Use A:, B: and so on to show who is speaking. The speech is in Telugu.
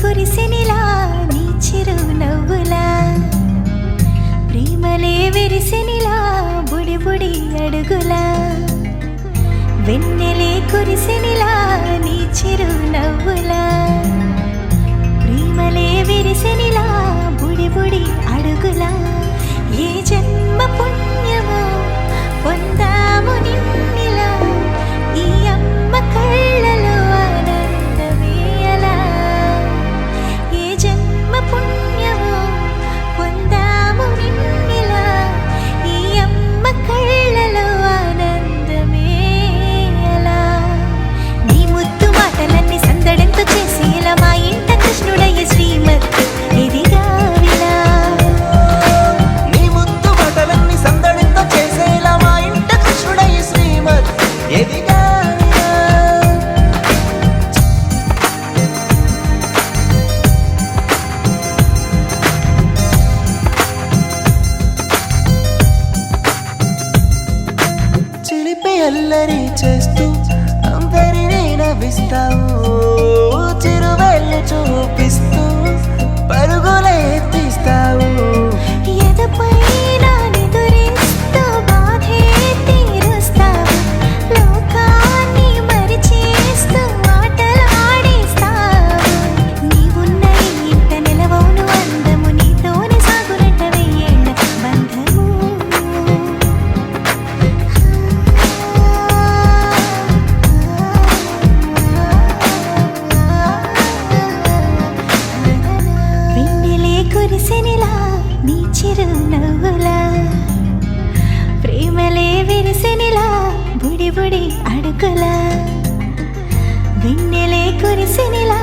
A: కురిసెనిలా నీ చిరు నవ్వులా ప్రేమలే విరిసెనిలా బుడి బుడి అడుగులా వెన్నెలే కురిసెనిలా నీ చిరు నవ్వులా ప్రేమలే విరిసెనిలా బుడి బుడి అడుగులా ఏ జన్మ పుణ్యమో పొందాము నిన్నిలా ఈ అమ్మ కళ్ళలో ఆనందమే అలా ఏ జన్మ పుణ్యమో పొందాము నిన్నిలా ఈ అమ్మ కళ్ళలో ఆనందమే అలా నీ ముద్దు మాటలన్నీ సందడంతో చేసి ఇలా మా ఇంట కృష్ణుడయ్య శ్రీమతి ఇదిగా విలా
B: నీ ముద్దు మాటలన్నీ సందడితో చేసేలా మా ఇంట కృష్ణుడయ్య శ్రీమతి ఎదిగా చిలిపి అల్లరి చేస్తూ అందరినీ నవ్విస్తావు చిరువెళ్ళు చూపిస్తూ పరుగులే తీస్తావు
A: ఎదపై నా నిదురిస్తూ బాధే తీరుస్తావు లోకాన్ని మరిచేస్తూ ఆటలాడేస్తావు నీవున్న ఈ ఇంట నిలవవును అందము నీతోనే సాగునట వెయ్యేళ్ళ బంధము వెన్నెలే కురిసెనిలా నీ చిరు నవ్వులా ప్రేమలే విరిసెనిలా బుడి బుడి అడుగులా వెన్నెలే కురిసెనిలా